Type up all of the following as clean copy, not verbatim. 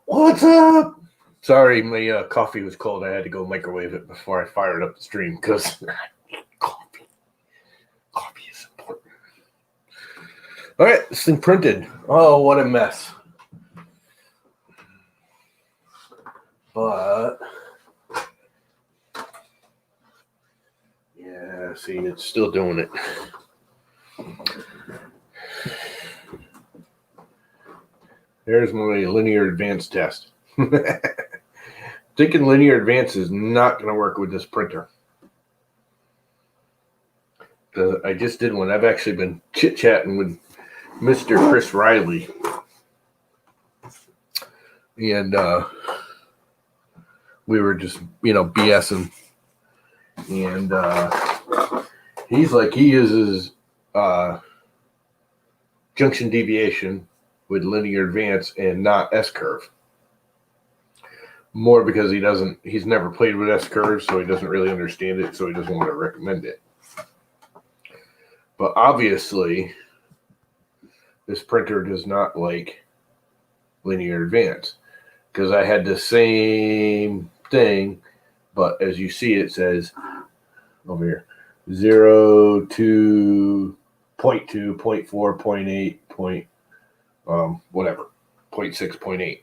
What's up? Sorry, my coffee was cold. I had to go microwave it before I fired up the stream because coffee is important. All right, this thing printed. Oh, what a mess. But yeah, see, it's still doing it. There's my linear advance test. Thinking linear advance is not going to work with this printer. I just did one. I've actually been chit-chatting with Mr. Chris Riley. And we were just, BSing. And he's like, he uses junction deviation with linear advance and not S-curve. More because he's never played with S-curve, so he doesn't really understand it, so he doesn't want to recommend it. But obviously, this printer does not like linear advance, because I had the same thing, but as you see, it says over here 0 to 0.2, 0.4, 0.8, whatever, 0.6, 0.8.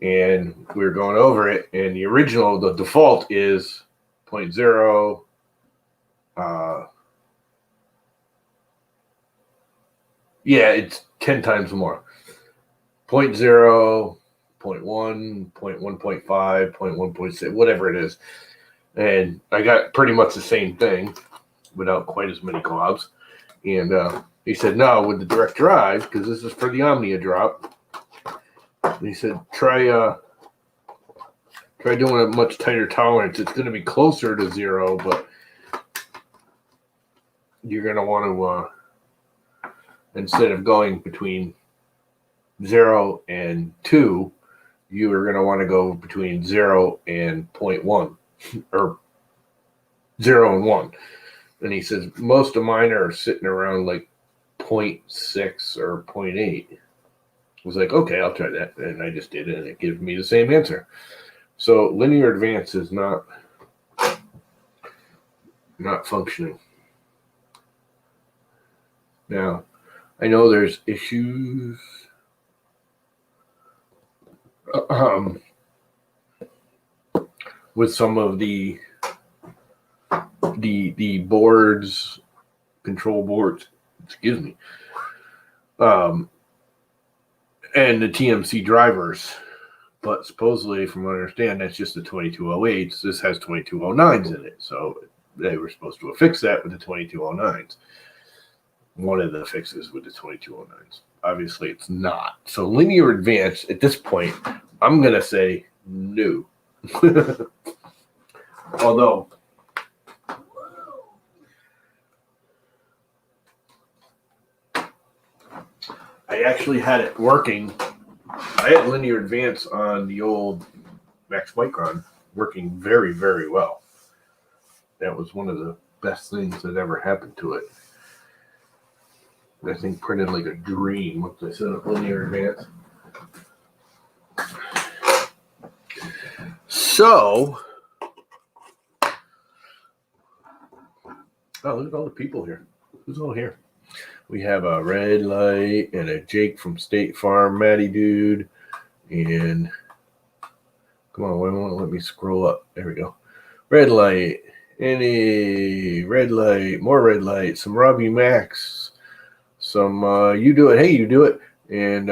And we were going over it, and the default is 0.0, it's 10 times more. 0.0, 0.1, 0.1.5, 0.1.6, whatever it is. And I got pretty much the same thing without quite as many globs. And he said, no, with the direct drive, because this is for the Omnia drop. And he said, try doing a much tighter tolerance. It's going to be closer to 0, but you're going to want to, instead of going between 0 and 2, you are going to want to go between 0 and 0.1 or 0 and 1. And he says, most of mine are sitting around like 0.6 or 0.8. I was like, okay, I'll try that. And I just did it, and it gives me the same answer. So linear advance is not functioning. Now, I know there's issues with some of the boards, control boards, excuse me, and the TMC drivers, but supposedly, from what I understand, that's just the 2208s. This has 2209s in it, so they were supposed to have fixed that with the 2209s. One of the fixes with the 2209s. Obviously, it's not. So linear advance, at this point, I'm going to say no. Although, I actually had it working. I had linear advance on the old Max Micron working very, very well. That was one of the best things that ever happened to it. That thing printed like a dream once I set up linear advance. So, look at all the people here. Who's all here? We have a Red Light and a Jake from State Farm, Matty Dude, and come on, why won't it let me scroll up? There we go. Red Light, any Red Light, more Red Light, some Robbie Max, some You Do It, Hey You Do It, and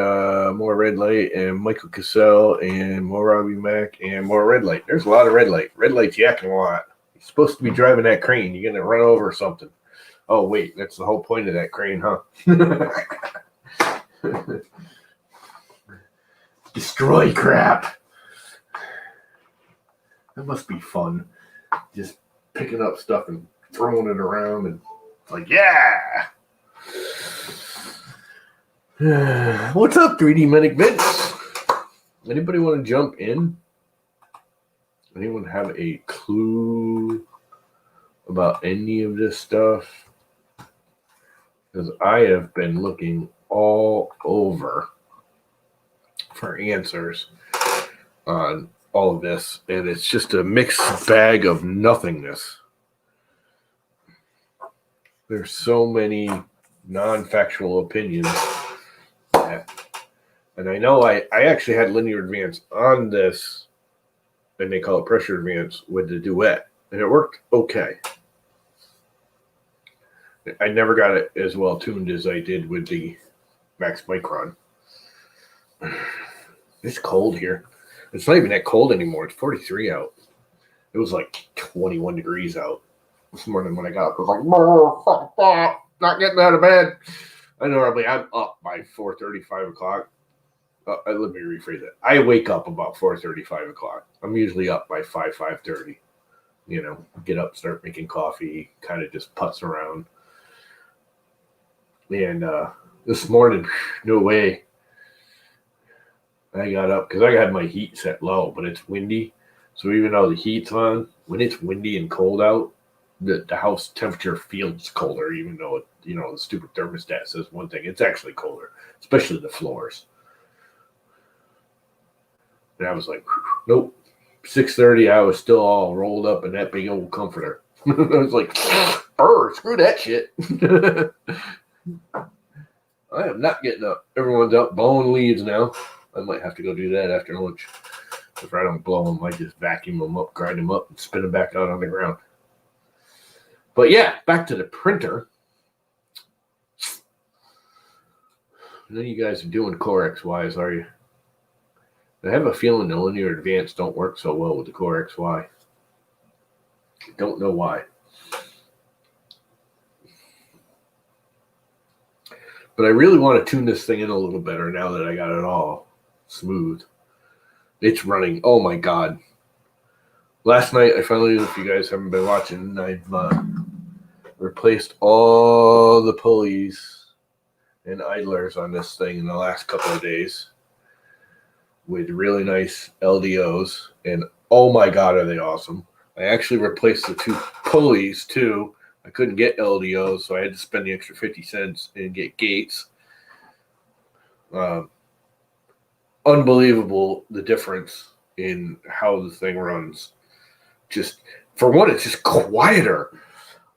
more Red Light, and Michael Cassell, and more Robbie Mac, and more Red Light. There's a lot of Red Light. Red Light's yakking a lot. You're supposed to be driving that crane. You're going to run over something. Oh, wait, that's the whole point of that crane, huh? Destroy crap. That must be fun. Just picking up stuff and throwing it around and like, yeah. What's up, 3D Medic Vince? Anybody want to jump in? Anyone have a clue about any of this stuff? Because I have been looking all over for answers on all of this, and it's just a mixed bag of nothingness. There's so many non-factual opinions. And I know I actually had Linear Advance on this, and they call it Pressure Advance, with the duet, and it worked okay. I never got it as well tuned as I did with the Max Micron. It's cold here. It's not even that cold anymore. It's 43 out. It was like 21 degrees out this morning when I got up. I was like, fuck that. Not getting out of bed. I'm up by 4:30, 5 o'clock. Let me rephrase it. I wake up about 4:30, 5 o'clock. I'm usually up by 5:30. You know, get up, start making coffee, kind of just putz around. And this morning, no way. I got up because I had my heat set low, but it's windy. So even though the heat's on, when it's windy and cold out, the house temperature feels colder, even though the stupid thermostat says one thing. It's actually colder, especially the floors. And I was like, nope. 6:30, I was still all rolled up in that big old comforter. I was like, screw that shit. I am not getting up. Everyone's up blowing leaves now. I might have to go do that after lunch. If I don't blow them, I just vacuum them up, grind them up, and spin them back out on the ground. But yeah, back to the printer. None of you guys are doing Core XYs, are you? I have a feeling the Linear Advance don't work so well with the Core XY. Don't know why. But I really want to tune this thing in a little better now that I got it all smooth. It's running. Oh my God. Last night, I finally, if you guys haven't been watching, I've replaced all the pulleys and idlers on this thing in the last couple of days with really nice LDOs. And oh my God, are they awesome. I actually replaced the 2 pulleys too. I couldn't get LDOs, so I had to spend the extra 50 cents and get gates. Unbelievable the difference in how the thing runs. Just for one, it's just quieter.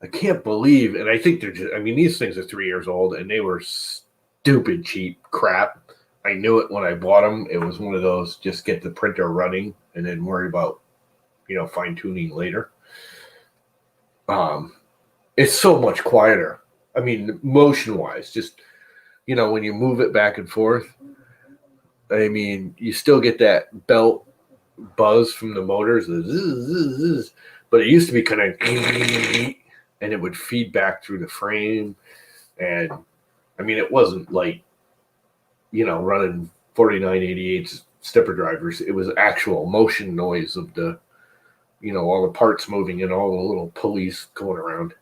I can't believe, and I think these things are 3 years old, and they were stupid cheap crap. I knew it when I bought them. It was one of those, just get the printer running and then worry about, fine tuning later. It's so much quieter. I mean, motion wise, just, when you move it back and forth, I mean, you still get that belt buzz from the motors, the zzz, zzz, zzz, but it used to be kind of, and it would feed back through the frame. And I mean, it wasn't like, running 4988 stepper drivers. It was actual motion noise of the, all the parts moving and all the little pulleys going around.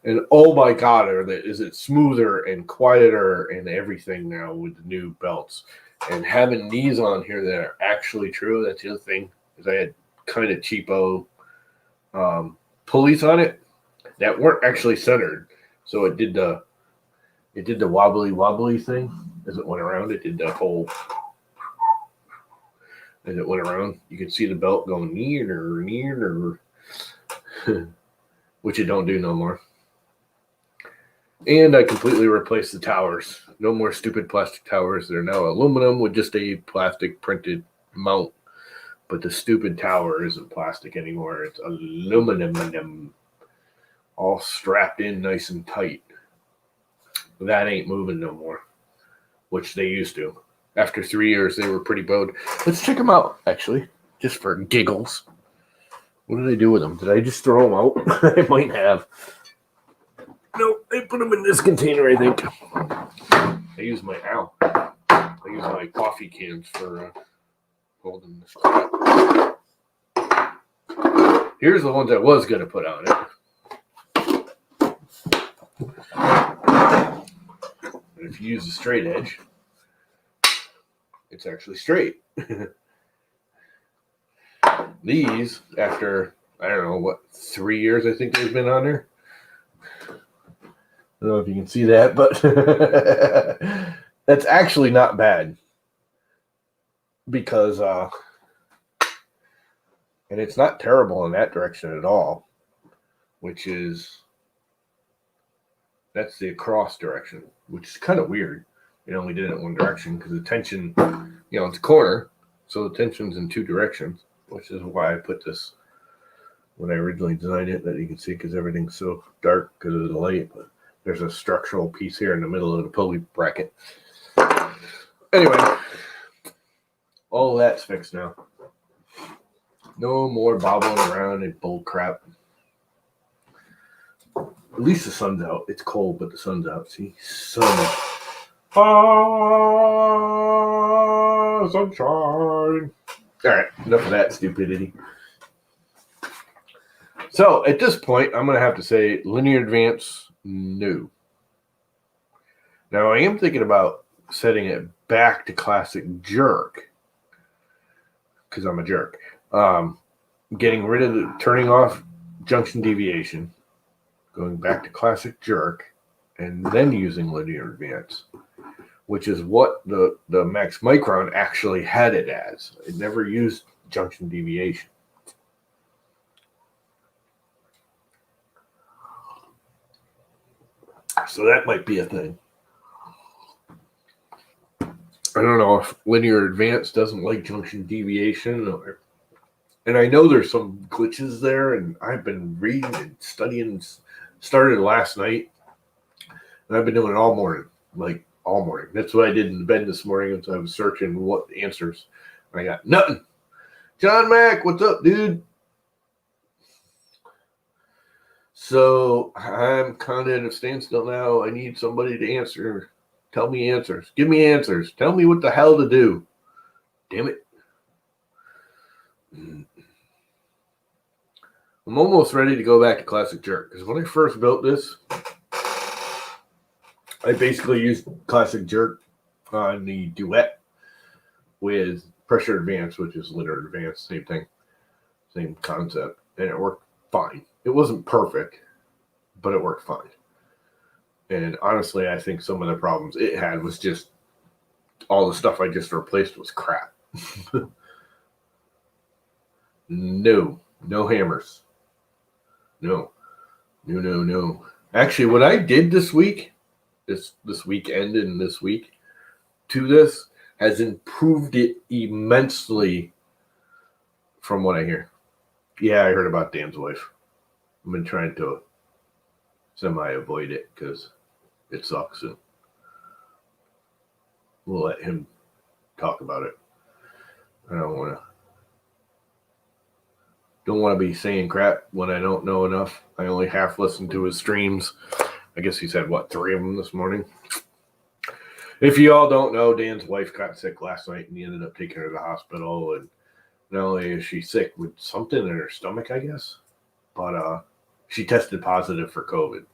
And oh my God, is it smoother and quieter and everything now with the new belts. And having these on here that are actually true, that's the other thing, is I had kind of cheapo pulleys on it that weren't actually centered. So it did the wobbly thing as it went around. It did the whole, as it went around. You could see the belt going near, which it don't do no more. And I completely replaced the towers. No more stupid plastic towers. They're now aluminum with just a plastic printed mount. But the stupid tower isn't plastic anymore. It's aluminum. All strapped in nice and tight. That ain't moving no more. Which they used to. After 3 years, they were pretty bowed. Let's check them out, actually. Just for giggles. What did I do with them? Did I just throw them out? I might have. No, I put them in this container, I think. I use my coffee cans for holding this crap. Here's the ones I was going to put on it. And if you use a straight edge, it's actually straight. These, after, 3 years I think they've been on there. I don't know if you can see that, but that's actually not bad. because and it's not terrible in that direction at all, which is that's the across direction, which is kind of weird. It only did it in one direction because the tension, it's a corner, so the tension's in two directions, which is why I put this when I originally designed it, that you can see because everything's so dark because of the light. But there's a structural piece here in the middle of the pulley bracket. Anyway, all of that's fixed now. No more bobbling around and bull crap. At least the sun's out. It's cold, but the sun's out. See? Sun. Ah, sunshine. All right, enough of that stupidity. So at this point, I'm going to have to say Lin Advance, no. Now, I am thinking about setting it back to classic jerk because I'm a jerk. Getting rid of turning off junction deviation, going back to classic jerk, and then using linear advance, which is what the Max Micron actually had it as. It never used junction deviation. So that might be a thing. I don't know if linear advance doesn't like junction deviation, and I know there's some glitches there, and I've been reading and studying. Started last night, and I've been doing it all morning, like all morning. That's what I did in bed this morning until I was searching what answers. I got nothing. John Mack, what's up, dude? So I'm kind of at a standstill now. I need somebody to answer. Tell me answers. Give me answers. Tell me what the hell to do. Damn it. I'm almost ready to go back to classic jerk because when I first built this, I basically used classic jerk on the duet with pressure advance, which is linear advance, same thing, same concept, and it worked fine. It wasn't perfect, but it worked fine. And honestly, I think some of the problems it had was just all the stuff I just replaced was crap. No hammers. No. Actually, what I did this week, this weekend and this week to this has improved it immensely from what I hear. Yeah, I heard about Dan's wife. I've been trying to semi-avoid it because it sucks, and we'll let him talk about it. I don't want to be saying crap when I don't know enough. I only half listened to his streams. I guess he's had, 3 of them this morning. If you all don't know, Dan's wife got sick last night, and he ended up taking her to the hospital. And not only is she sick with something in her stomach, I guess, but she tested positive for COVID.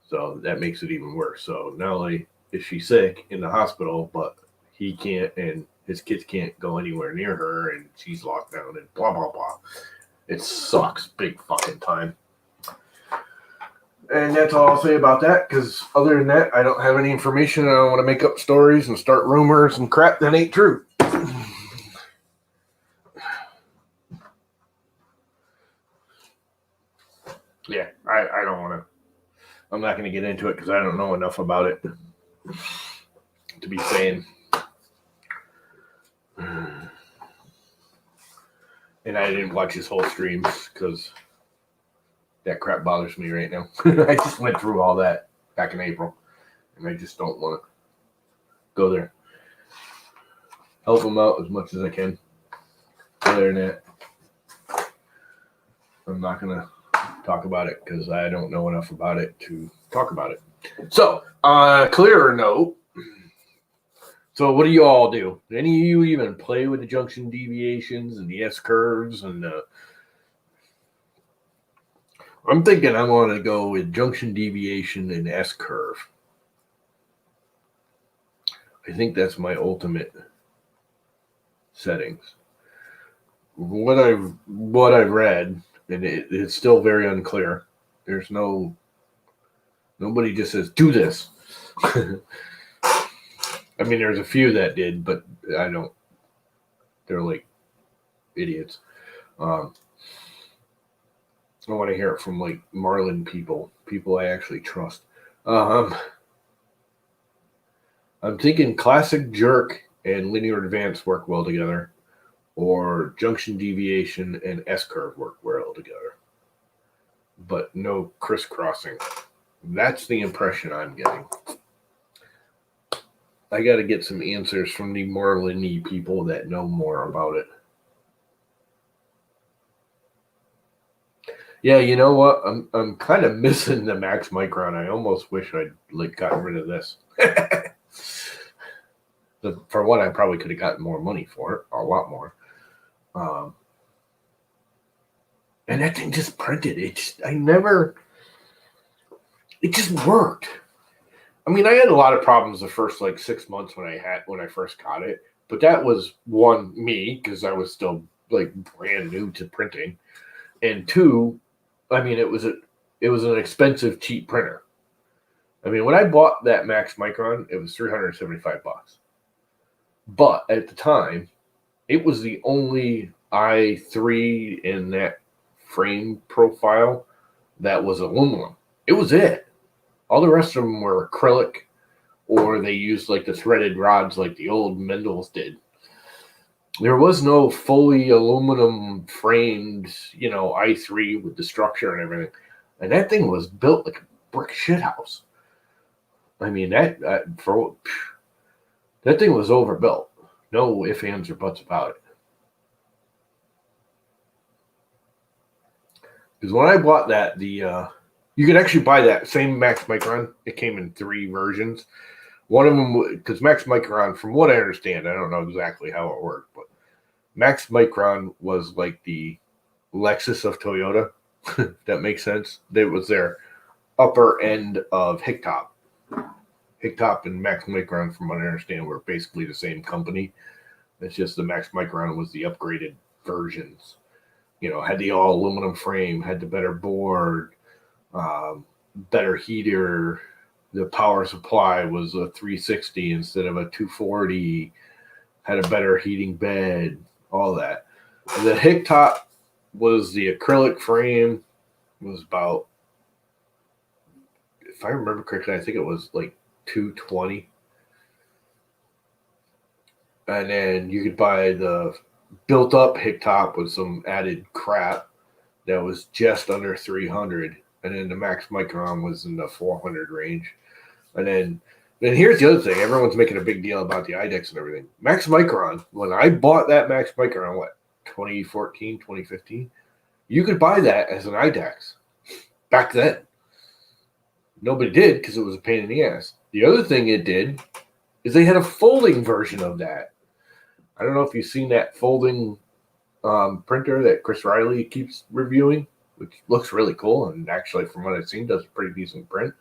So that makes it even worse. So not only is she sick in the hospital, but he can't, and his kids can't go anywhere near her, and she's locked down, and blah, blah, blah. It sucks big fucking time. And that's all I'll say about that, because other than that, I don't have any information. I don't want to make up stories and start rumors and crap that ain't true. Yeah, I don't want to. I'm not going to get into it because I don't know enough about it to be saying. And I didn't watch his whole streams because that crap bothers me right now. I just went through all that back in April, and I just don't want to go there. Help him out as much as I can. Other than that, I'm not going to talk about it because I don't know enough about it to talk about it. So, clearer note. So what do you all do? Any of you even play with the junction deviations and the S-curves? And I'm thinking I want to go with junction deviation and S-curve. I think that's my ultimate settings. What I've read, and it's still very unclear. There's nobody just says do this. I mean, there's a few that did, but I don't They're like idiots. I want to hear it from like Marlin people I actually trust. Um, I'm thinking classic jerk and linear advance work well together, or junction deviation and S curve work well together, but no crisscrossing. That's the impression I'm getting. I got to get some answers from the Marlin-y people that know more about it. Yeah, you know what? I'm kind of missing the Max Micron. I almost wish I'd like gotten rid of this. For one, I probably could have gotten more money for it, a lot more. And that thing just printed. It just worked. I mean, I had a lot of problems the first like 6 months when I first got it, but that was one, me, because I was still like brand new to printing, and two, I mean, it was an expensive cheap printer. I mean, when I bought that Max Micron, it was $375. But at the time, it was the only i3 in that frame profile that was aluminum. It was it. All the rest of them were acrylic, or they used like the threaded rods like the old Mendels did. There was no fully aluminum framed, i3 with the structure and everything. And that thing was built like a brick shithouse. I mean, that thing was overbuilt. No ifs, ands, or buts about it. Because when I bought that, you could actually buy that same Max Micron. It came in 3 versions. One of them, because Max Micron, from what I understand, I don't know exactly how it worked, but Max Micron was like the Lexus of Toyota, if that makes sense. It was their upper end of Hicktop. Hicktop and Max Micron, from what I understand, were basically the same company. It's just the Max Micron was the upgraded versions. Had the all aluminum frame, had the better board, better heater. The power supply was a 360 instead of a 240. Had a better heating bed, all that. The Hicktop was the acrylic frame. It was about, if I remember correctly, I think it was like 220. And then you could buy the built up Hicktop with some added crap that was just under 300. And then the Max Micron was in the 400 range. And then here's the other thing. Everyone's making a big deal about the IDEX and everything. Max Micron, when I bought that Max Micron, 2014, 2015, you could buy that as an IDEX back then. Nobody did because it was a pain in the ass. The other thing it did is they had a folding version of that. I don't know if you've seen that folding printer that Chris Riley keeps reviewing, which looks really cool. And actually, from what I've seen, does a pretty decent print.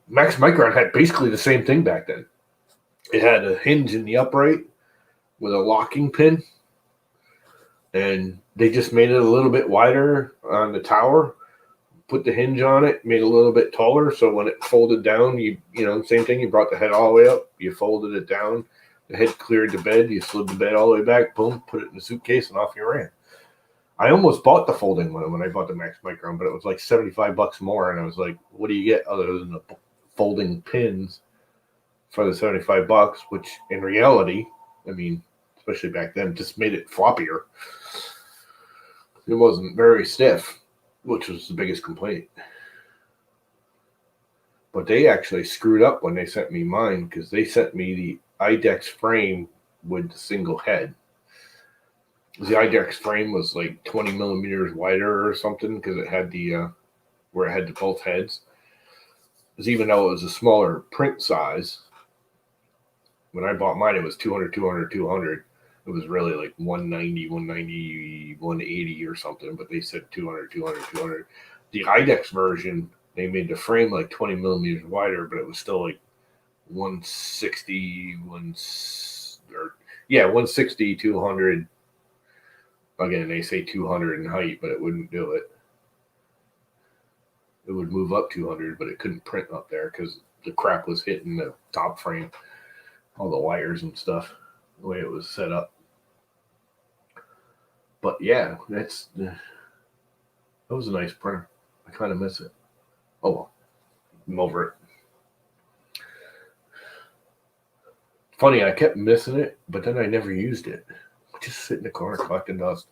Max Micron had basically the same thing back then. It had a hinge in the upright with a locking pin, and they just made it a little bit wider on the tower, put the hinge on it, made it a little bit taller, so when it folded down, same thing, you brought the head all the way up, you folded it down, the head cleared the bed, you slid the bed all the way back, boom, put it in the suitcase, and off you ran. I almost bought the folding one when I bought the Max Micron, but it was like $75 more, and I was like, what do you get other than the folding pins for the $75, which in reality, I mean, especially back then, just made it floppier. It wasn't very stiff, which was the biggest complaint. But they actually screwed up when they sent me mine, because they sent me the IDEX frame with the single head. The IDEX frame was like 20 millimeters wider or something, because it had where it had the both heads. Because even though it was a smaller print size, when I bought mine, it was 200, 200, 200. It was really like 190, 190, 180 or something, but they said 200, 200, 200. The IDEX version, they made the frame like 20 millimeters wider, but it was still like 160, 160, 200. Again, they say 200 in height, but it wouldn't do it. It would move up 200, but it couldn't print up there because the crap was hitting the top frame, all the wires and stuff. the way it was set up. But yeah, that was a nice printer. I kind of miss it. Oh well, I'm over it. Funny, I kept missing it, but then I never used it. Just sit in the corner collecting dust.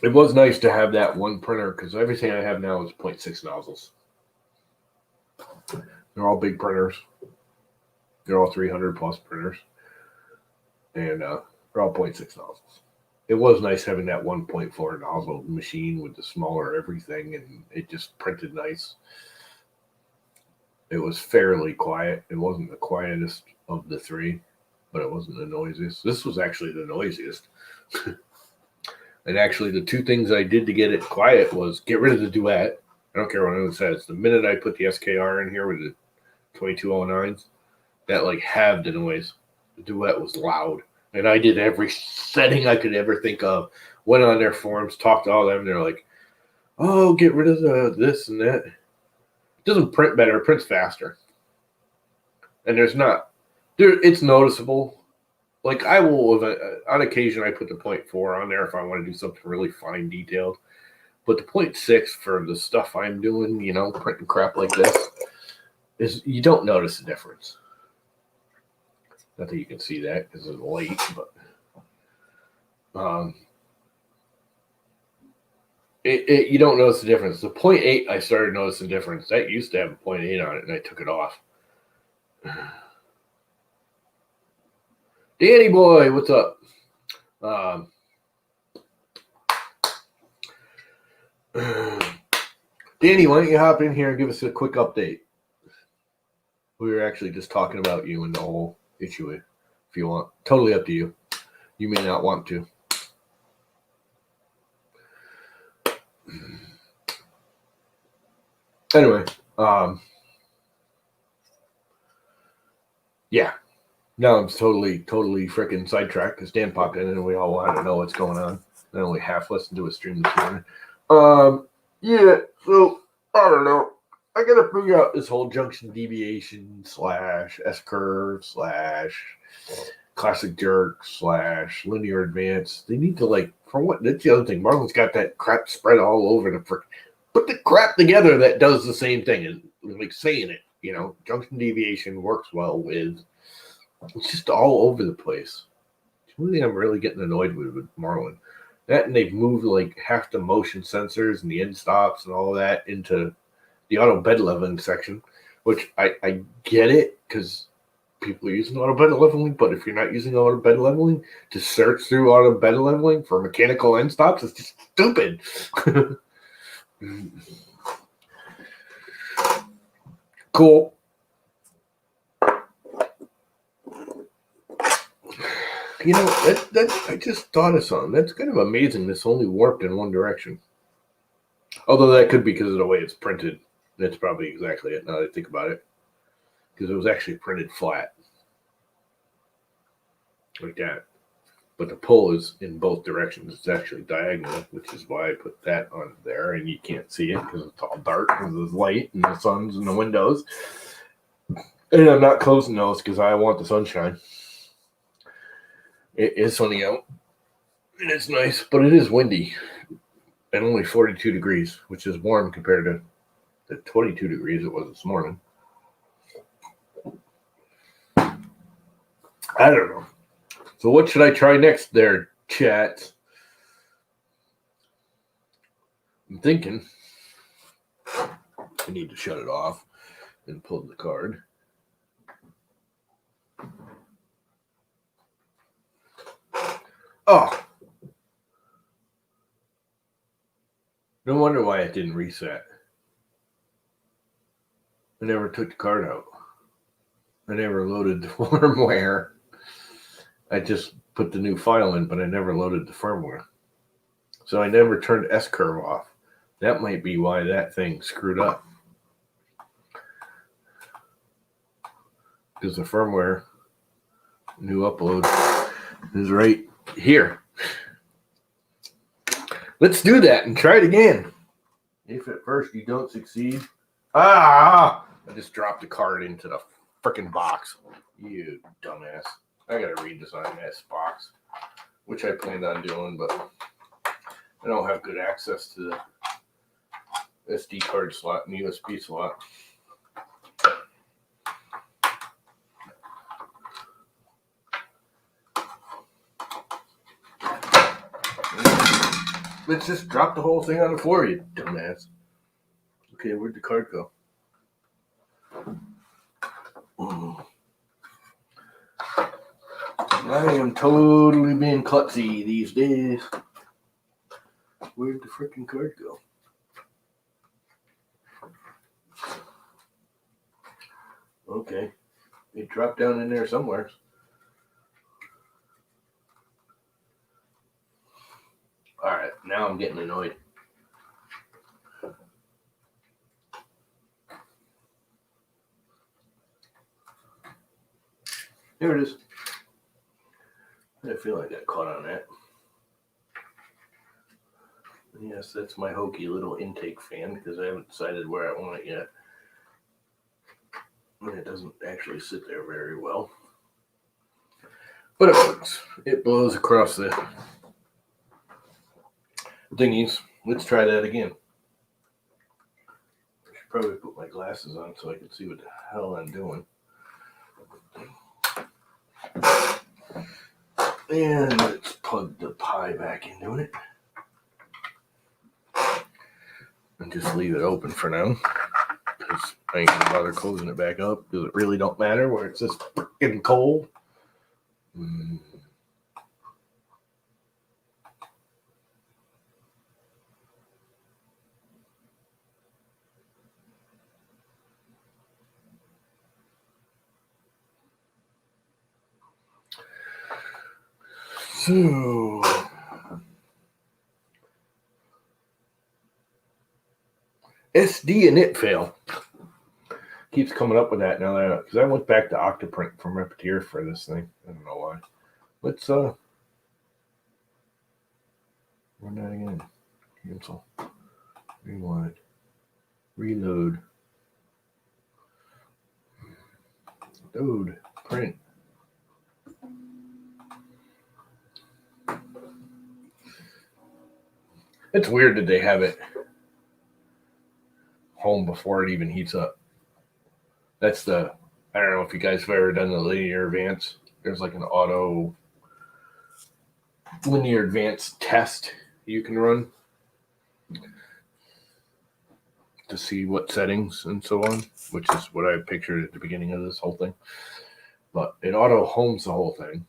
It was nice to have that one printer because everything I have now is 0.6 nozzles. They're all big printers. They're all 300 plus printers. And they're all 0.6 nozzles. It was nice having that 1.4 nozzle machine with the smaller everything, and it just printed nice. It was fairly quiet. It wasn't the quietest of the three, but it wasn't the noisiest. This was actually the noisiest. And actually, the two things I did to get it quiet was get rid of the duet. I don't care what anyone says. The minute I put the SKR in here with the 2209s, that like halved the noise. The duet was loud. And I did every setting I could ever think of. Went on their forums, talked to all of them. They're like, oh, get rid of the this and that. It doesn't print better. It prints faster. And it's noticeable. Like I will, on occasion, I put the 0.4 on there if I want to do something really fine detailed. But the 0.6 for the stuff I'm doing, printing crap like this, is you don't notice the difference. Not that you can see that because it's late, but you don't notice the difference. The 0.8, I started noticing the difference. That used to have a 0.8 on it, and I took it off. Danny boy, what's up? Danny, why don't you hop in here and give us a quick update? We were actually just talking about you and the whole issue, if you want. Totally up to you. You may not want to. Anyway, yeah. Now I'm totally freaking sidetracked because Dan popped in and we all wanted to know what's going on. I only half listened to a stream this morning. Yeah, so I don't know. I gotta figure out this whole junction deviation / S-curve / classic jerk / linear advance. They need to that's the other thing. Marlon's got that crap spread all over the put the crap together that does the same thing and saying it. Junction deviation works well with. It's just all over the place. The only thing I'm really getting annoyed with Marlin. That and they've moved half the motion sensors and the end stops and all that into the auto bed leveling section, which I get it because people are using auto bed leveling, but if you're not using auto bed leveling to search through auto bed leveling for mechanical end stops, it's just stupid. Cool. I just thought of something. That's kind of amazing. This only warped in one direction. Although that could be because of the way it's printed. That's probably exactly it now that I think about it. Because it was actually printed flat. Like that. But the pull is in both directions. It's actually diagonal, which is why I put that on there. And you can't see it because it's all dark because there's light and the sun's in the windows. And I'm not closing those because I want the sunshine. It is sunny out. And it's nice, but it is windy. And only 42 degrees, which is warm compared to the 22 degrees it was this morning. I don't know. So what should I try next there, chat? I'm thinking I need to shut it off and pull the card. Oh. No wonder why it didn't reset. I never took the card out. I never loaded the firmware. I just put the new file in, but I never loaded the firmware. So I never turned S-curve off. That might be why that thing screwed up. Because the firmware new upload is right here. Let's do that and try it again. If at first you don't succeed. I just dropped the card into the freaking box. You dumbass. I gotta redesign this box, which I planned on doing, but I don't have good access to the SD card slot and USB slot. Let's just drop the whole thing on the floor, you dumbass. Okay, where'd the card go? I am totally being klutzy these days. Where'd the freaking card go? Okay, it dropped down in there somewhere. Alright, now I'm getting annoyed. Here it is. I feel like I got caught on that. Yes, that's my hokey little intake fan because I haven't decided where I want it yet. And it doesn't actually sit there very well. But it works. It blows across the thingies. Let's try that again. I should probably put my glasses on so I can see what the hell I'm doing. And let's plug the pie back into it. And just leave it open for now. Because I ain't gonna bother closing it back up. Because it really don't matter where it's just freaking cold. So, SD and it fail. Keeps coming up with that now because I went back to Octoprint from Repetier for this thing. I don't know why. Let's run that again. Cancel. Rewind. Reload. Load. Print. It's weird that they have it home before it even heats up. That's I don't know if you guys have ever done the linear advance. There's like an auto linear advance test you can run to see what settings and so on, which is what I pictured at the beginning of this whole thing. But it auto homes the whole thing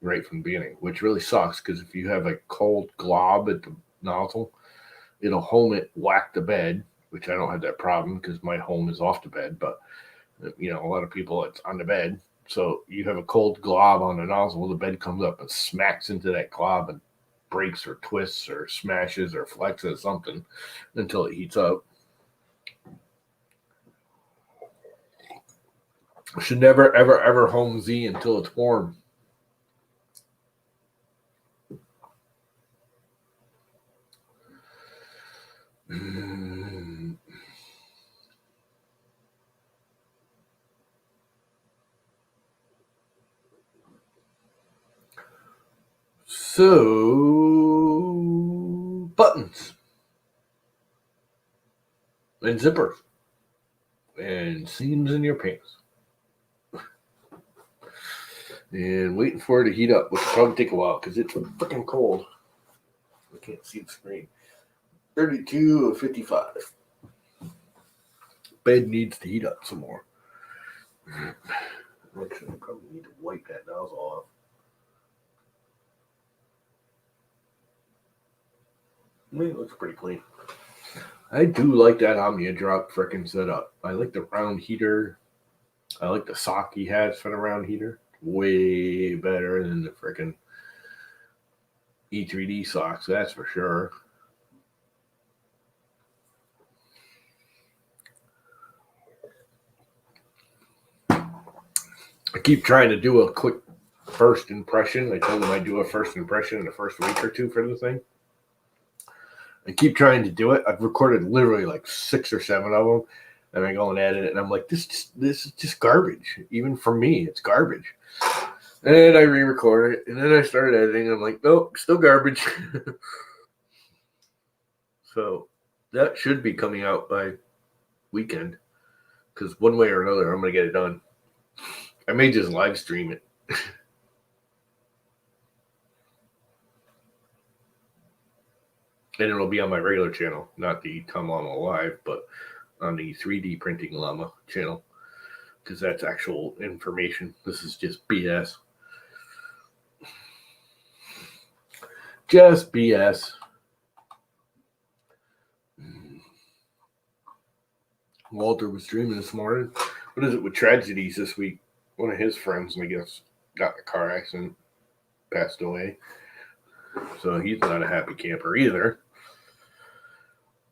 right from the beginning, which really sucks because if you have a cold glob at the nozzle, it'll home it, whack the bed, which I don't have that problem because my home is off the bed, but you know, a lot of people it's on the bed. So you have a cold glob on the nozzle, the bed comes up and smacks into that glob and breaks or twists or smashes or flexes something until it heats up. Should never, ever, ever home Z until it's warm. So, buttons and zippers and seams in your pants. And waiting for it to heat up, which will probably take a while because it's freaking cold. I can't see the screen. 32 of 55. Bed needs to heat up some more. Actually, I probably need to wipe that nozzle off. I mean, it looks pretty clean. I do like that Omnia drop freaking setup. I like the round heater. I like the sock he has for the round heater. Way better than the freaking E3D socks, that's for sure. I keep trying to do a quick first impression. I told him I'd do a first impression in the first week or two for the thing. I keep trying to do it. I've recorded literally like 6 or 7 of them. And I go and edit it, and I'm like, this is just garbage. Even for me, it's garbage. And I re-record it, and then I started editing, and I'm like, nope, still garbage. So that should be coming out by weekend, because one way or another, I'm going to get it done. I may just live stream it. And it'll be on my regular channel, not the Tom Llama Live, but on the 3D Printing Llama channel, because that's actual information. This is just BS. Just BS. Walter was streaming this morning. What is it with tragedies this week? One of his friends, I guess, got in a car accident, passed away. So he's not a happy camper either.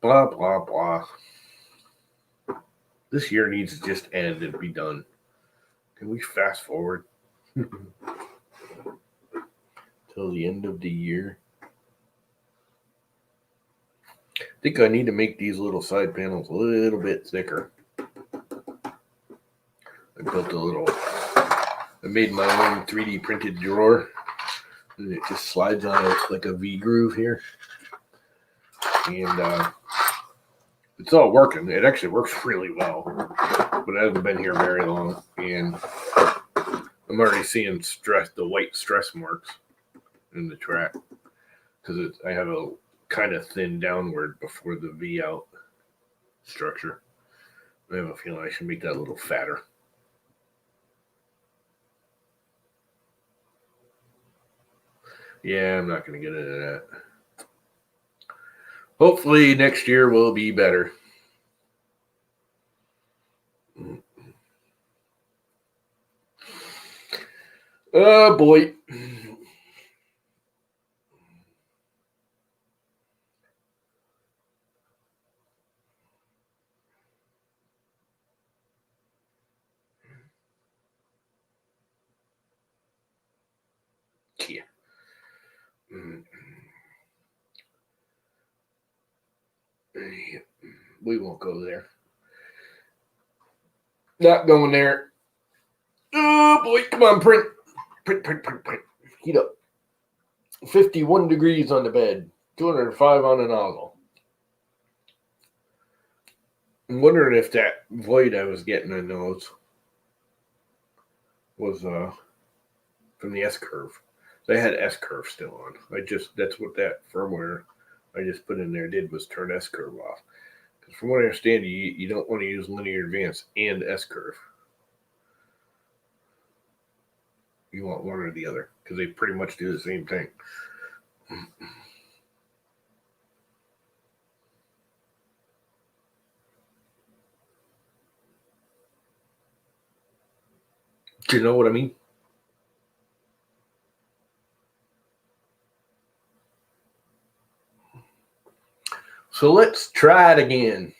Blah, blah, blah. This year needs to just end and be done. Can we fast forward till the end of the year? I think I need to make these little side panels a little bit thicker. I built I made my own 3D printed drawer. And it just slides on it like a V groove here. And it's all working. It actually works really well. But I haven't been here very long. And I'm already seeing the white stress marks in the track. Because I have a kind of thin downward before the V out structure. I have a feeling I should make that a little fatter. Yeah, I'm not going to get into that. Hopefully next year will be better. Oh boy. Yeah. We won't go there. Not going there. Oh boy, come on, print. Print. Heat up. 51 degrees on the bed. 205 on the nozzle. I'm wondering if that void I was getting in those was from the S-curve. They had S-curve still on. That's what that firmware I just put in there did, was turn S-curve off. Because from what I understand, you don't want to use Linear Advance and S-curve. You want one or the other, because they pretty much do the same thing. Do you know what I mean? So let's try it again.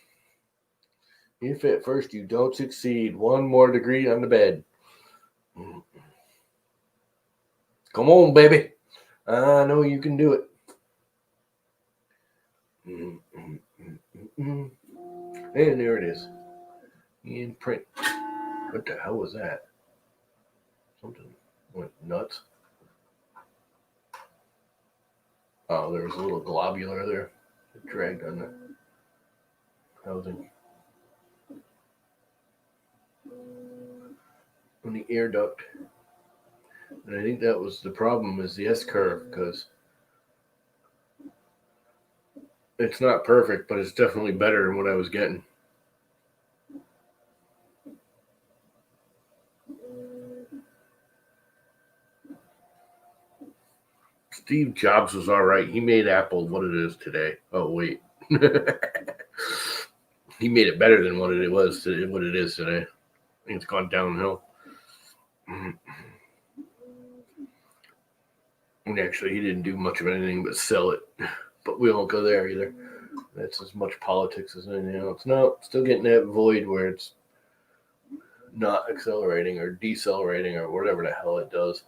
If at first you don't succeed, 1 more degree on the bed. Come on, baby. I know you can do it. And there it is. In print. What the hell was that? Something went nuts. Oh, there was a little globular there. It dragged on the housing. On the air duct. And I think that was the problem, is the S-curve, because it's not perfect, but it's definitely better than what I was getting. Steve Jobs was all right. He made Apple what it is today. Oh, wait. He made it better than what it is today. I think it's gone downhill. And actually, he didn't do much of anything but sell it. But we won't go there either. That's as much politics as anything else. No, still getting that void where it's not accelerating or decelerating or whatever the hell it does.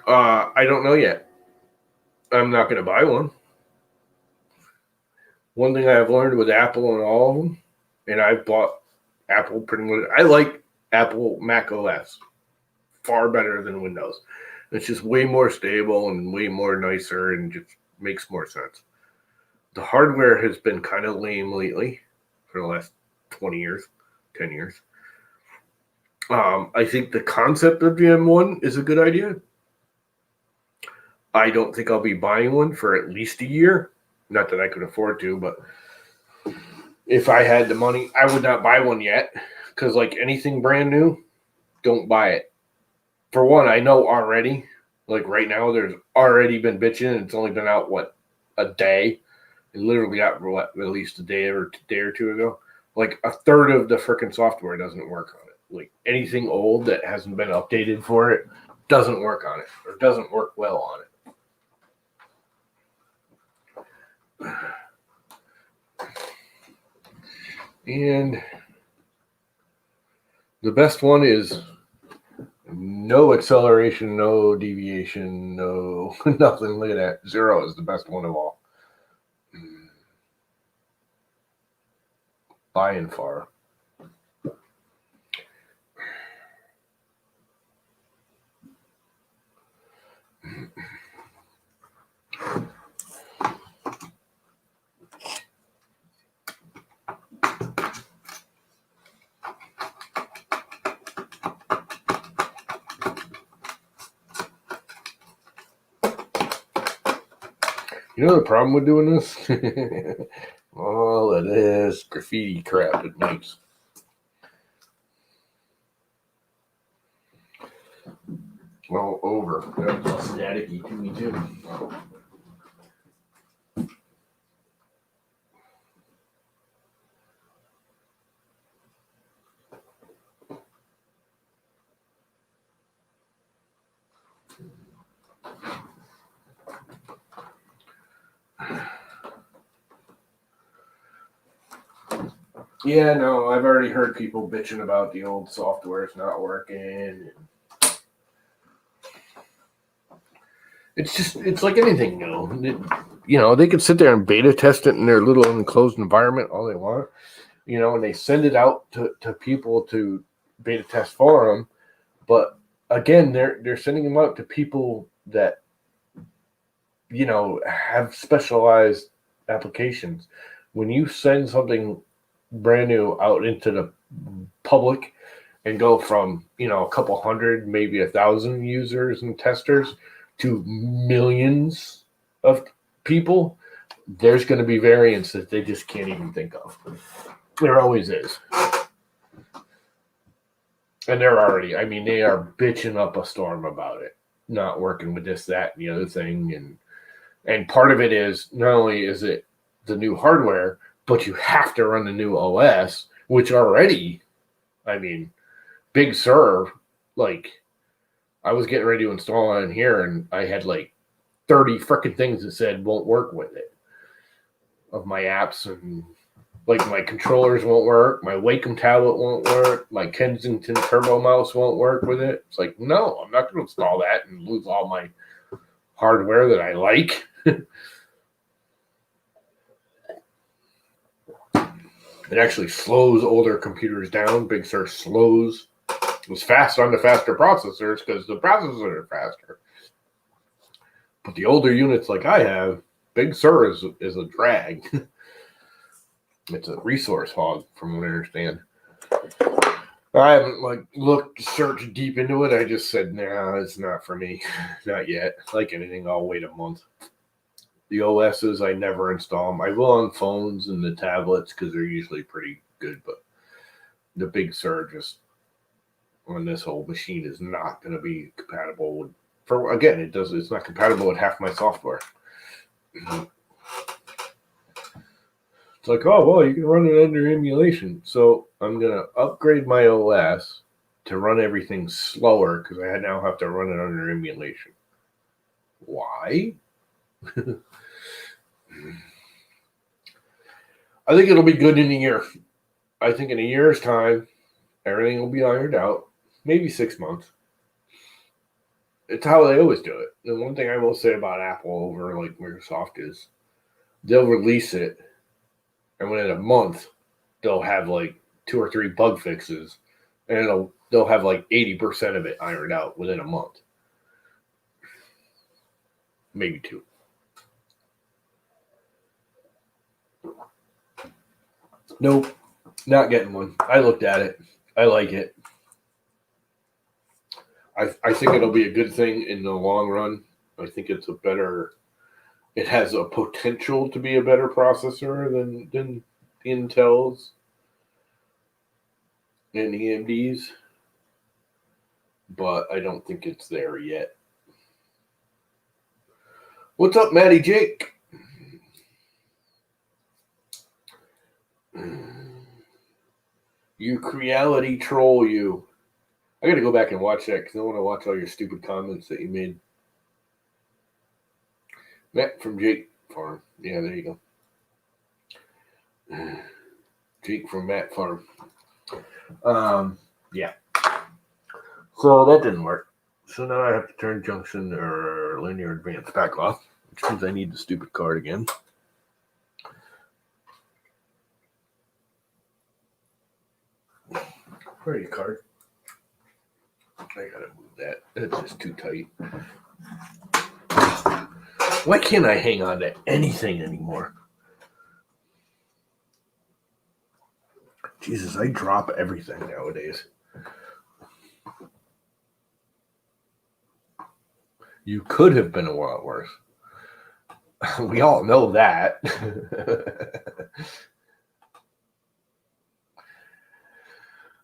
I don't know yet. I'm not going to buy one. One thing I've learned with Apple and all of them, and I've bought Apple pretty much. I like Apple Mac OS far better than Windows. It's just way more stable and way more nicer and just makes more sense. The hardware has been kind of lame lately for the last 20 years, 10 years. I think the concept of the M1 is a good idea. I don't think I'll be buying one for at least a year. Not that I could afford to, but if I had the money, I would not buy one yet. Because like anything brand new, don't buy it. For one, I know already, like right now, there's already been bitching, and it's only been out, a day? It literally got released a day or two ago. Like a third of the freaking software doesn't work on it. Like anything old that hasn't been updated for it doesn't work on it, or doesn't work well on it. And the best one is no acceleration, no deviation, no nothing. Look at that. 0 is the best one of all. By and far. You know the problem with doing this? All of this graffiti crap it makes. All over. That's all staticky to me too. Yeah, no, I've already heard people bitching about the old software's not working. It's like anything new. They could sit there and beta test it in their little enclosed environment all they want, and they send it out to people to beta test for them. But again, they're sending them out to people that, have specialized applications. When you send something brand new out into the public and go from, a couple hundred, maybe 1,000 users and testers to millions of people, there's going to be variants that they just can't even think of. There always is. And they are bitching up a storm about it, not working with this, that, and the other thing. And part of it is, not only is it the new hardware, but you have to run the new OS, which already, Big Sur, I was getting ready to install on here, and I had 30 freaking things that said won't work with it of my apps, and my controllers won't work, my Wacom tablet won't work, my Kensington Turbo mouse won't work with it. It's like, no, I'm not going to install that and lose all my hardware that I like. It actually slows older computers down. Big Sur slows. It's fast on the faster processors because the processors are faster. But the older units like I have, Big Sur is a drag. It's a resource hog, from what I understand. I haven't searched deep into it. I just said, nah, it's not for me. Not yet. Like anything, I'll wait a month. The OSs, I never install them. I will on phones and the tablets because they're usually pretty good. But the Big Sur just on this whole machine is not going to be compatible with. It's not compatible with half my software. It's like, oh, well, you can run it under emulation. So I'm going to upgrade my OS to run everything slower because I now have to run it under emulation. Why? I think it'll be good in a year. I think in a year's time, everything will be ironed out. Maybe 6 months. It's how they always do it. The one thing I will say about Apple over like Microsoft is they'll release it, and within a month they'll have like 2 or 3 bug fixes, and they'll have like 80% of it ironed out within a month, maybe 2. Nope, not getting one. I looked at it. I like it. I think it'll be a good thing in the long run. I think it's it has a potential to be a better processor than Intel's and AMD's, but I don't think it's there yet. What's up, Matty Jake? You reality troll, you. I gotta go back and watch that because I want to watch all your stupid comments that you made. Matt from Jake Farm. Yeah, there you go. Jake from Matt Farm. Yeah. So that didn't work. So now I have to turn Junction or Linear Advance back off, which means I need the stupid card again. Where are you, card? I gotta move that. It's just too tight. Why can't I hang on to anything anymore? Jesus, I drop everything nowadays. You could have been a lot worse. We all know that.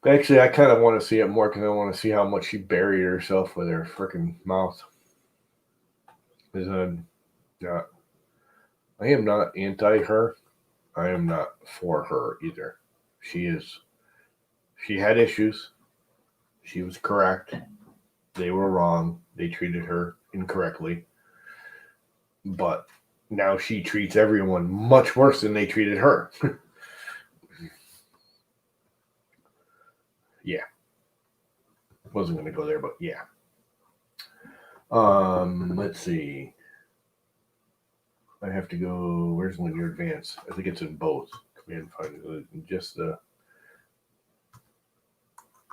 Actually, I kind of want to see it more because I want to see how much she buried herself with her freaking mouth. I am not anti-her. I am not for her either. She had issues. She was correct. They were wrong. They treated her incorrectly. But now she treats everyone much worse than they treated her. Yeah. Wasn't going to go there, but yeah. Let's see. I have to go. Where's Linear Advance? I think it's in both. Command find just the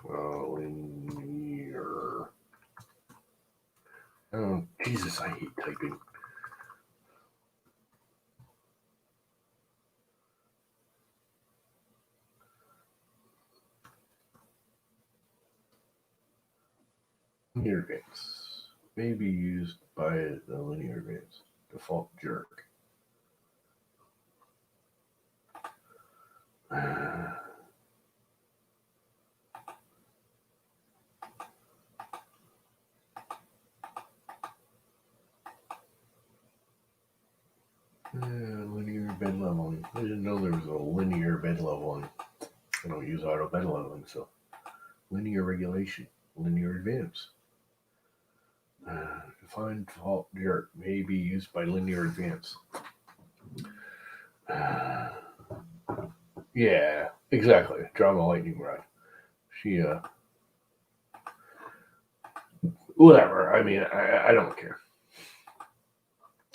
linear. Oh Jesus! I hate typing. Linear Advance may be used by the Linear Advance default jerk. Linear bed leveling. I didn't know there was a linear bed leveling. I don't use auto bed leveling, so linear regulation, linear advance. Define default jerk may be used by linear advance. Yeah, exactly. Drama lightning rod. She whatever. I mean, I don't care.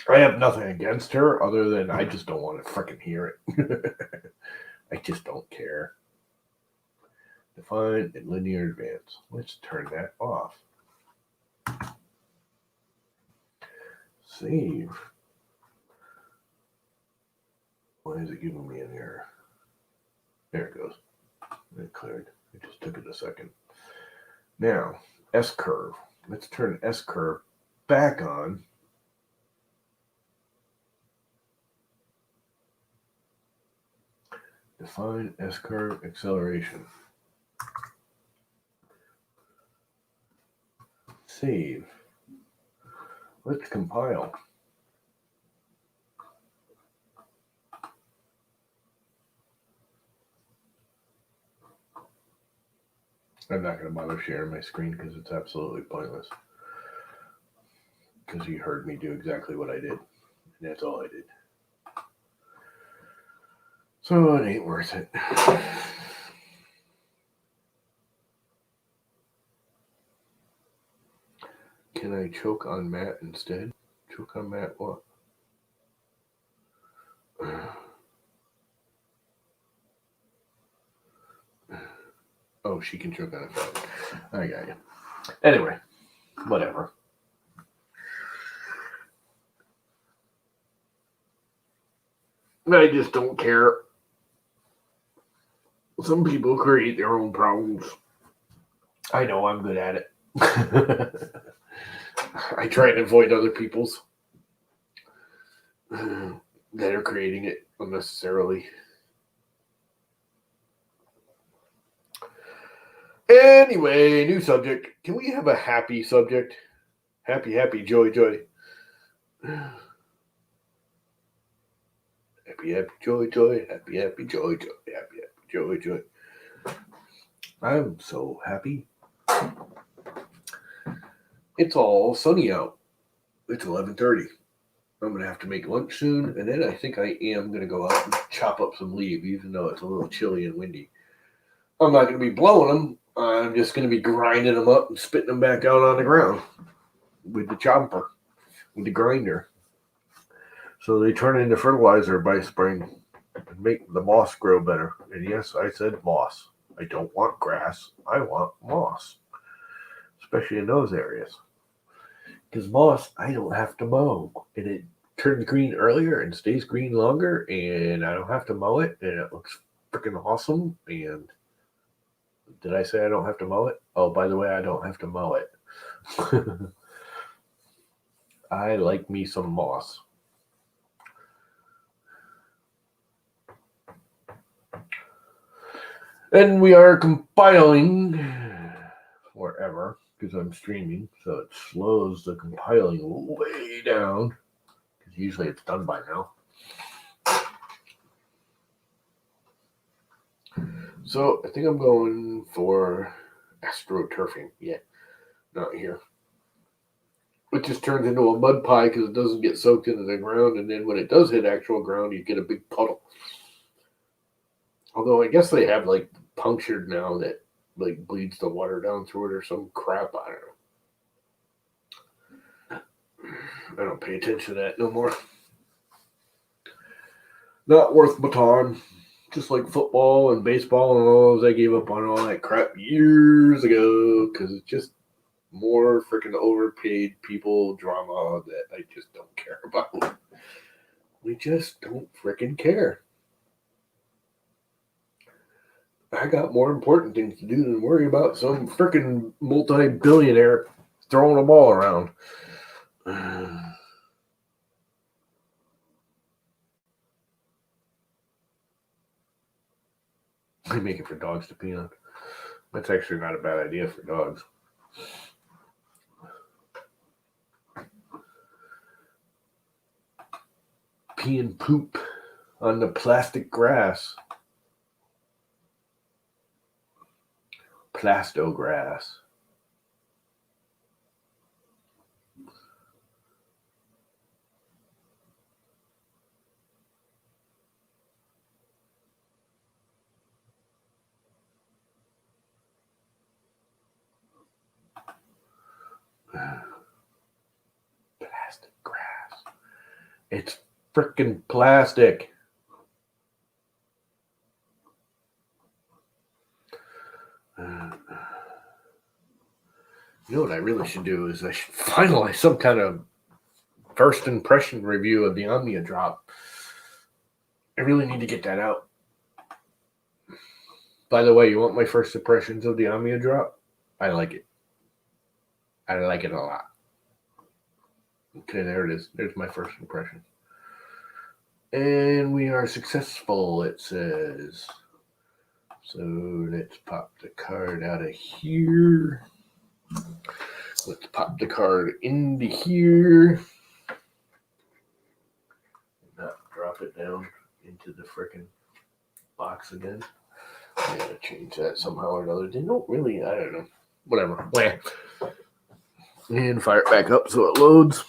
I have nothing against her other than I just don't want to freaking hear it. I just don't care. Define and linear advance. Let's turn that off. Save. Why is it giving me an error? There it goes. It cleared. It just took it a second. Now, S curve. Let's turn S curve back on. Define S curve acceleration. Save. Let's compile. I'm not going to bother sharing my screen because it's absolutely pointless. Because you heard me do exactly what I did. And that's all I did. So it ain't worth it. Can I choke on Matt instead? Choke on Matt what? Oh, she can choke on a fag. I got you. Anyway, whatever. I just don't care. Some people create their own problems. I know I'm good at it. I try to avoid other people's that are creating it unnecessarily. Anyway, new subject. Can we have a happy subject? Happy, happy, joy, joy. Happy, happy, joy, joy. Happy, happy, joy, joy. Happy, happy, joy, joy. I'm so happy. It's all sunny out. It's 11:30. I'm going to have to make lunch soon, and then I think I am going to go out and chop up some leaves, even though it's a little chilly and windy. I'm not going to be blowing them. I'm just going to be grinding them up and spitting them back out on the ground with the chopper, with the grinder. So they turn into fertilizer by spring and make the moss grow better. And yes, I said moss. I don't want grass. I want moss, especially in those areas. Because moss, I don't have to mow. And it turns green earlier and stays green longer. And I don't have to mow it. And it looks freaking awesome. And did I say I don't have to mow it? Oh, by the way, I don't have to mow it. I like me some moss. And we are compiling forever because I'm streaming, so it slows the compiling way down because usually it's done by now. So I think I'm going for astroturfing. Yeah, not here. It just turns into a mud pie because it doesn't get soaked into the ground, and then when it does hit actual ground, you get a big puddle. Although I guess they have like punctured now that like bleeds the water down through it or some crap. I don't know. I don't pay attention to that no more. Not worth my time. Just like football and baseball and all those, I gave up on all that crap years ago because it's just more freaking overpaid people drama that I just don't care about. We just don't freaking care. I got more important things to do than worry about some freaking multi-billionaire throwing a ball around. I make it for dogs to pee on. That's actually not a bad idea for dogs. Pee and poop on the plastic grass. Plastograss. Plastic grass. It's freaking plastic. You know what I really should do is I should finalize some kind of first impression review of the Omnia drop. I really need to get that out. By the way, you want my first impressions of the Omnia drop? I like it. I like it a lot. Okay, there it is. There's my first impression. And we are successful, it says. So let's pop the card out of here. Let's pop the card into here. Not drop it down into the frickin' box again. I gotta change that somehow or another. They don't really, I don't know. Whatever. And fire it back up so it loads.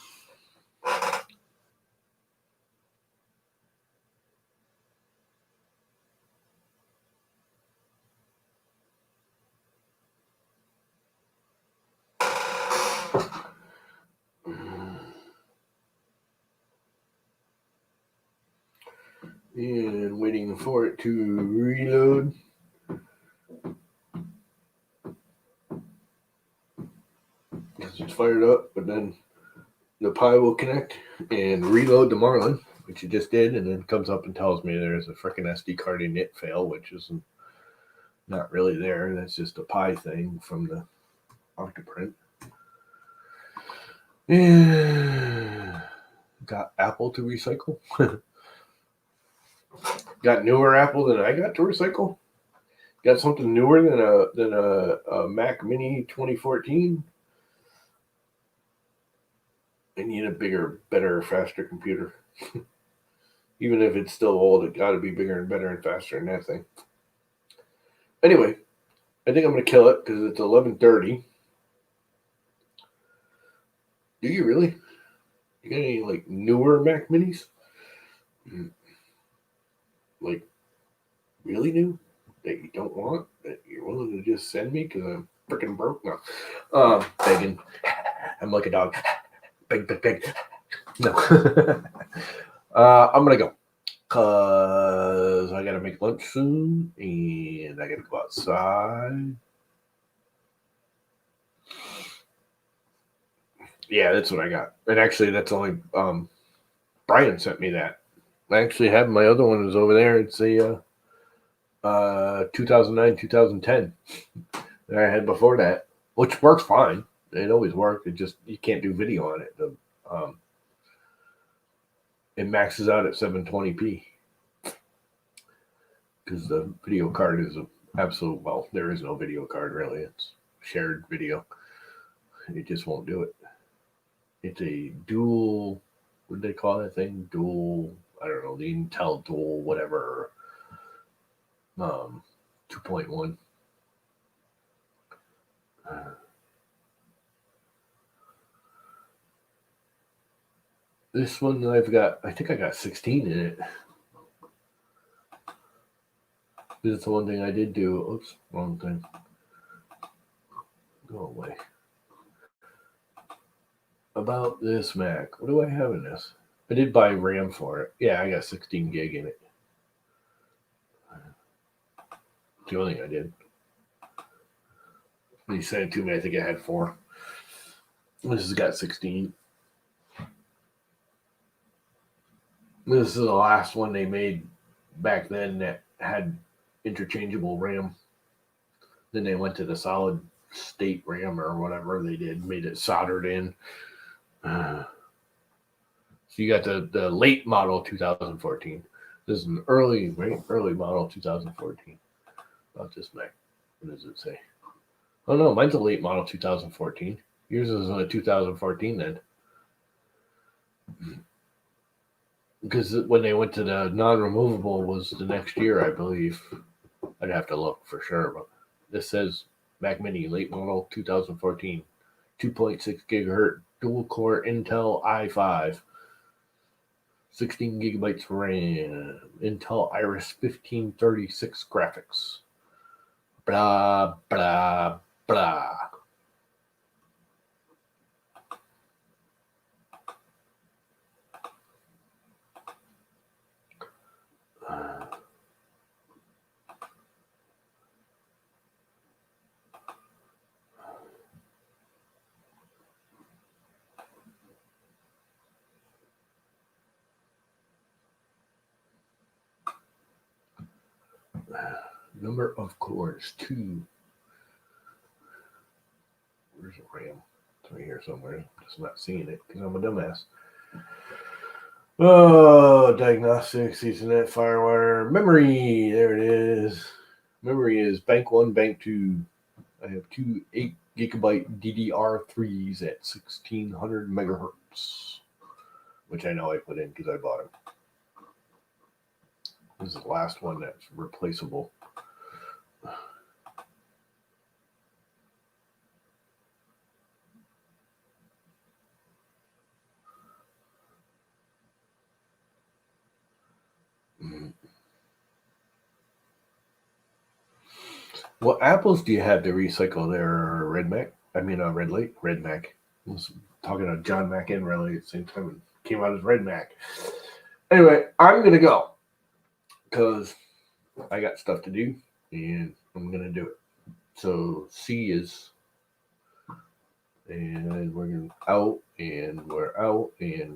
And waiting for it to reload. Because it's fired up, but then the Pi will connect and reload the Marlin, which it just did, and then comes up and tells me there's a freaking SD card init fail, which isn't not really there. That's just a Pi thing from the Octoprint. And got Apple to recycle. Got newer Apple than I got to recycle. Got something newer than a Mac Mini 2014. I need a bigger, better, faster computer. Even if it's still old, it got to be bigger and better and faster than that thing. Anyway, I think I'm going to kill it because it's 11:30. Do you really? You got any like newer Mac Minis? Like really new that you don't want that you're willing to just send me because I'm freaking broke? No, begging. I'm like a dog. Beg. No. I'm gonna go because I gotta make lunch soon and I gotta go outside. Yeah, that's what I got. And actually, that's only Brian sent me that. I actually have my other one is over there. It's a 2009, 2010 that I had before that, which works fine. It always worked. It just you can't do video on it. It maxes out at 720p because the video card is an absolute. Well, there is no video card really. It's shared video. It just won't do it. It's a dual. What do they call that thing? Dual. I don't know. The Intel dual whatever. 2.1. This one I've got, I think I got 16 in it. This is the one thing I did do. Oops, wrong thing. Go away. About this Mac, what do I have in this? I did buy RAM for it. Yeah, I got 16 gig in it. The only thing I did. When you sent it to me, I think I had 4. This has got 16. This is the last one they made back then that had interchangeable RAM. Then they went to the solid state RAM or whatever they did, made it soldered in. So you got the late model 2014. This is an early model 2014. About this Mac. What does it say? Oh no, mine's a late model 2014. Yours is a 2014 then. Because when they went to the non-removable was the next year, I believe. I'd have to look for sure, but this says Mac Mini late model 2014, 2.6 gigahertz dual core Intel i5, 16 gigabytes RAM, Intel Iris 1536 graphics. Blah blah blah. Number of cores 2. Where's the RAM? It's right here somewhere. Just not seeing it because I'm a dumbass. Oh, diagnostics, Ethernet, FireWire, memory. There it is. Memory is bank 1, bank 2. I have 2 8 gigabyte DDR3s at 1600 megahertz, which I know I put in because I bought them. This is the last one that's replaceable. What apples do you have to recycle there, Red Mac? I mean, Red Mac. I was talking to John Mac and Red Light at the same time. It came out as Red Mac. Anyway, I'm going to go. because I got stuff to do and I'm gonna do it. So C is, and we're out and we're out and